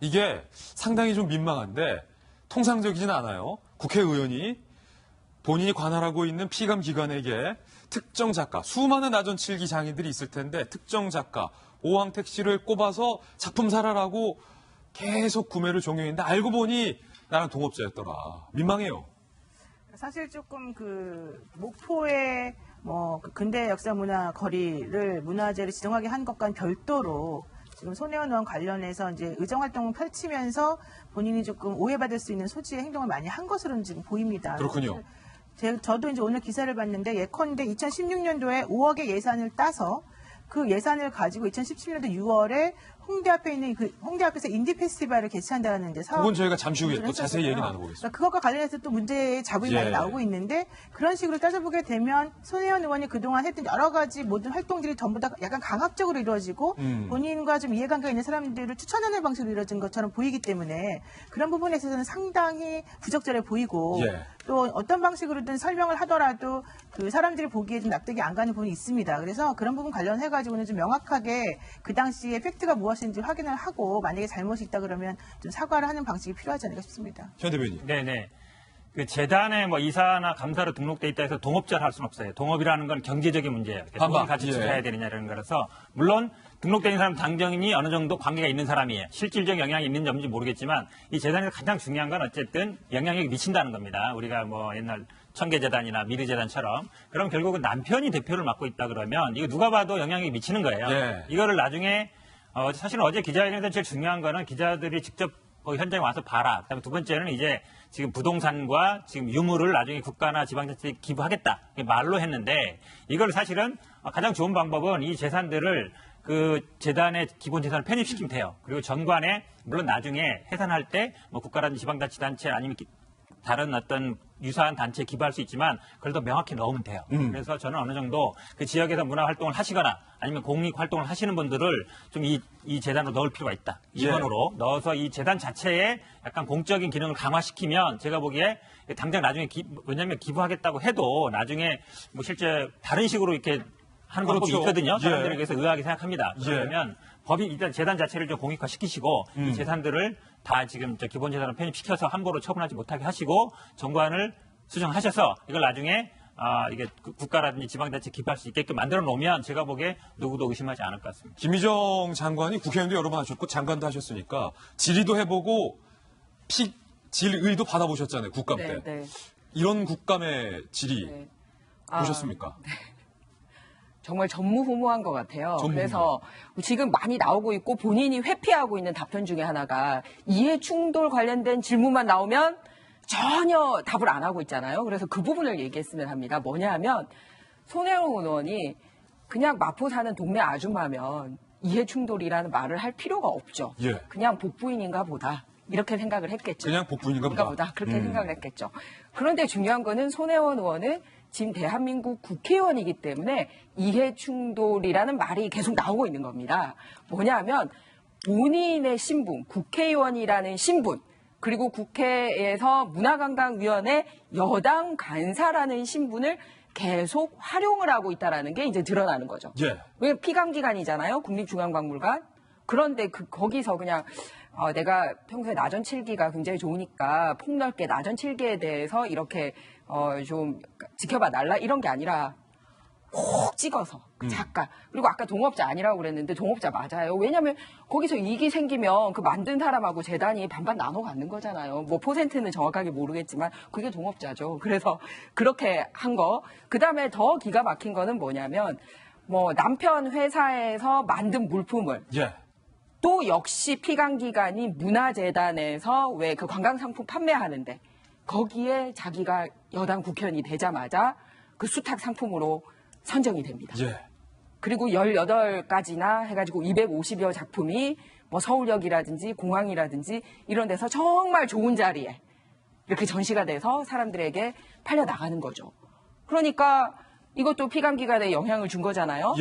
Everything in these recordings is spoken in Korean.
이게 상당히 좀 민망한데 통상적이진 않아요. 국회의원이 본인이 관할하고 있는 피감 기관에게 특정 작가, 수많은 나전칠기 장인들이 있을 텐데 특정 작가, 오왕택 씨를 꼽아서 작품 사라라고 계속 구매를 종용했는데 알고 보니 나랑 동업자였더라. 민망해요. 사실 조금 목포의 그 근대 역사 문화 거리를 문화재를 지정하게 한 것과는 별도로 지금 손혜원 의원 관련해서 이제 의정 활동을 펼치면서 본인이 조금 오해받을 수 있는 소지의 행동을 많이 한 것으로는 지금 보입니다. 그렇군요. 저도 이제 오늘 기사를 봤는데 예컨대 2016년도에 5억의 예산을 따서 그 예산을 가지고 2017년도 6월에 홍대 앞에 있는 홍대 앞에서 인디 페스티벌을 개최한다는 데 사업. 그건 저희가 잠시 후에 또 자세히 얘기 나눠보겠습니다. 그러니까 그것과 관련해서 또 문제의 자부이 많이 나오고 있는데 그런 식으로 따져보게 되면 손혜원 의원이 그동안 했던 여러 가지 모든 활동들이 전부 다 약간 강압적으로 이루어지고 본인과 좀 이해관계가 있는 사람들을 추천하는 방식으로 이루어진 것처럼 보이기 때문에 그런 부분에 있어서는 상당히 부적절해 보이고 또 어떤 방식으로든 설명을 하더라도 그 사람들이 보기에 좀 납득이 안 가는 부분이 있습니다. 그래서 그런 부분 관련해가지고는 좀 명확하게 그 당시에 팩트가 무엇인지 확인을 하고 만약에 잘못이 있다 그러면 좀 사과를 하는 방식이 필요하지 않을까 싶습니다. 현 대변인. 네네. 그 재단에 이사나 감사로 등록돼 있다 해서 동업자를 할 수는 없어요. 동업이라는 건 경제적인 문제예요. 돈을 같이 지불해야 되느냐라는 거라서 물론 등록된 사람 당정인이 어느 정도 관계가 있는 사람이에요. 실질적 영향이 있는지 없는지 모르겠지만 이 재단에서 가장 중요한 건 어쨌든 영향력이 미친다는 겁니다. 우리가 옛날 청계재단이나 미르재단처럼 그럼 결국은 남편이 대표를 맡고 있다 그러면 이거 누가 봐도 영향력이 미치는 거예요. 이거를 나중에 사실은 어제 기자회견에서 제일 중요한 거는 기자들이 직접 현장에 와서 봐라. 그다음에 두 번째는 이제 지금 부동산과 지금 유물을 나중에 국가나 지방자치에 기부하겠다. 말로 했는데 이걸 사실은 가장 좋은 방법은 이 재산들을 그 재단의 기본 재산을 편입시키면 돼요. 그리고 전관에 물론 나중에 해산할 때 국가라든지 지방자치단체 아니면 다른 어떤 유사한 단체에 기부할 수 있지만 그래도 명확히 넣으면 돼요. 그래서 저는 어느 정도 그 지역에서 문화 활동을 하시거나 아니면 공익 활동을 하시는 분들을 좀 이 재단으로 넣을 필요가 있다. 이번으로 넣어서 이 재단 자체에 약간 공적인 기능을 강화시키면 제가 보기에 당장 나중에 왜냐하면 기부하겠다고 해도 나중에 실제 다른 식으로 이렇게 하는 방법이 있거든요. 사람들에 의해서 의아하게 생각합니다. 그러면 법이 일단 재단 자체를 좀 공익화 시키시고 이 재산들을 다 지금 기본 재산을 편입시켜서 함부로 처분하지 못하게 하시고 정관을 수정하셔서 이걸 나중에 이게 국가라든지 지방자치에 기부할 수 있게끔 만들어 놓으면 제가 보기에 누구도 의심하지 않을 것 같습니다. 김희정 장관이 국회의원도 여러 번 하셨고 장관도 하셨으니까 질의도 해보고 질의도 받아보셨잖아요. 국감 때. 네. 이런 국감의 질의 보셨습니까? 네. 정말 전무후무한 것 같아요. 그래서 지금 많이 나오고 있고 본인이 회피하고 있는 답변 중에 하나가 이해충돌 관련된 질문만 나오면 전혀 답을 안 하고 있잖아요. 그래서 그 부분을 얘기했으면 합니다. 뭐냐 하면 손혜원 의원이 그냥 마포 사는 동네 아줌마면 이해충돌이라는 말을 할 필요가 없죠. 그냥 복부인인가 보다. 이렇게 생각을 했겠죠. 그냥 복부인인가 보다. 그렇게 생각을 했겠죠. 그런데 중요한 거는 손혜원 의원은 지금 대한민국 국회의원이기 때문에 이해충돌이라는 말이 계속 나오고 있는 겁니다. 뭐냐 하면 본인의 신분, 국회의원이라는 신분, 그리고 국회에서 문화관광위원회 여당 간사라는 신분을 계속 활용을 하고 있다는 게 이제 드러나는 거죠. 왜 피감기관이잖아요. 국립중앙박물관. 그런데 거기서 그냥 내가 평소에 나전칠기가 굉장히 좋으니까 폭넓게 나전칠기에 대해서 이렇게 좀 지켜봐 달라 이런 게 아니라 콕 찍어서 그 작가 그리고 아까 동업자 아니라고 그랬는데 동업자 맞아요. 왜냐하면 거기서 이익이 생기면 그 만든 사람하고 재단이 반반 나눠 갖는 거잖아요. 퍼센트는 정확하게 모르겠지만 그게 동업자죠. 그래서 그렇게 한 거. 그다음에 더 기가 막힌 거는 뭐냐면 남편 회사에서 만든 물품을 또 역시 피감기관이 문화재단에서 왜 그 관광상품 판매하는데 거기에 자기가 여당 국회의원이 되자마자 그 수탁 상품으로 선정이 됩니다. 그리고 18가지나 해가지고 250여 작품이 서울역이라든지 공항이라든지 이런 데서 정말 좋은 자리에 이렇게 전시가 돼서 사람들에게 팔려 나가는 거죠. 그러니까 이것도 피감기관에 영향을 준 거잖아요.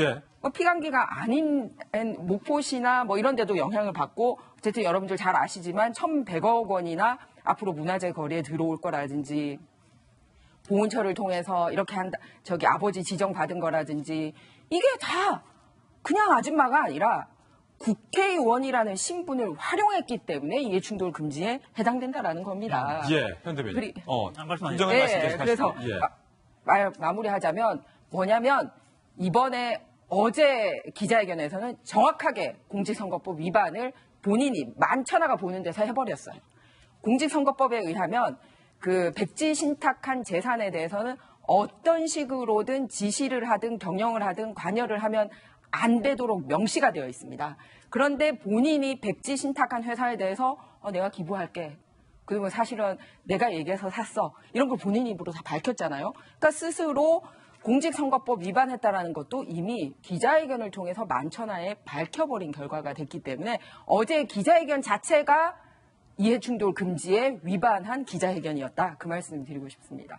피감기가 아닌 목포시나 이런 데도 영향을 받고 어쨌든 여러분들 잘 아시지만 1,100억 원이나 앞으로 문화재 거리에 들어올 거라든지 보훈처를 통해서 이렇게 아버지 지정받은 거라든지 이게 다 그냥 아줌마가 아니라 국회의원이라는 신분을 활용했기 때문에 이해충돌 금지에 해당된다라는 겁니다. 예, 현대변인. 그리- 말씀하세요. 김정은 말씀 네, 계속하시죠. 그래서 예. 마무리하자면 뭐냐면 이번에 어제 기자회견에서는 정확하게 공직선거법 위반을 본인이 만천하가 보는 데서 해버렸어요. 공직선거법에 의하면 그 백지 신탁한 재산에 대해서는 어떤 식으로든 지시를 하든 경영을 하든 관여를 하면 안 되도록 명시가 되어 있습니다. 그런데 본인이 백지 신탁한 회사에 대해서 내가 기부할게. 그리고 사실은 내가 얘기해서 샀어. 이런 걸 본인 입으로 다 밝혔잖아요. 그러니까 스스로 공직선거법 위반했다라는 것도 이미 기자회견을 통해서 만천하에 밝혀버린 결과가 됐기 때문에 어제 기자회견 자체가 이해충돌 금지에 위반한 기자회견이었다. 그 말씀 드리고 싶습니다.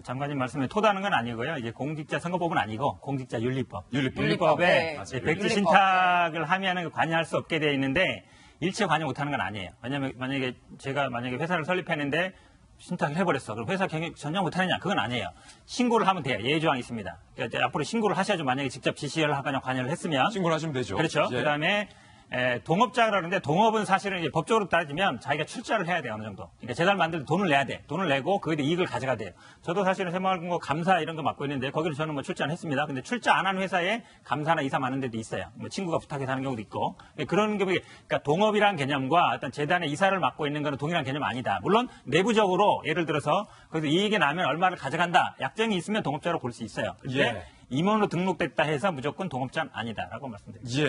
장관님 말씀에 토다는 건 아니고요. 이제 공직자 선거법은 아니고 공직자 윤리법. 윤리법에 네. 백지 윤리법, 신탁을 하면은 관여할 수 없게 되어 있는데 일체 관여 못하는 건 아니에요. 왜냐하면 제가 회사를 설립했는데 신탁을 해버렸어. 그럼 회사 경영 전혀 못하느냐? 그건 아니에요. 신고를 하면 돼요. 예외조항이 있습니다. 그러니까 앞으로 신고를 하셔야죠. 만약에 직접 지시를 하거나 관여를 했으면. 신고를 하시면 되죠. 그렇죠. 예. 그다음에 동업자가 그러는데 동업은 사실은 이제 법적으로 따지면 자기가 출자를 해야 돼요. 어느 정도. 그러니까 재단을 만들 때 돈을 내야 돼. 돈을 내고 거기에 대해 이익을 가져가야 돼요. 저도 사실은 새마을금고 감사 이런 거 맡고 있는데 거기를 저는 뭐 출자는 했습니다. 근데 출자 안 한 회사에 감사나 이사 많은 데도 있어요. 뭐 친구가 부탁해서 하는 경우도 있고. 그런 게 그러니까 동업이란 개념과 어떤 재단의 이사를 맡고 있는 거는 동일한 개념 아니다. 물론 내부적으로 예를 들어서 거기서 이익이 나면 얼마를 가져간다. 약정이 있으면 동업자로 볼 수 있어요. 근데 예. 임원으로 등록됐다 해서 무조건 동업자는 아니다라고 말씀드립니다. 예.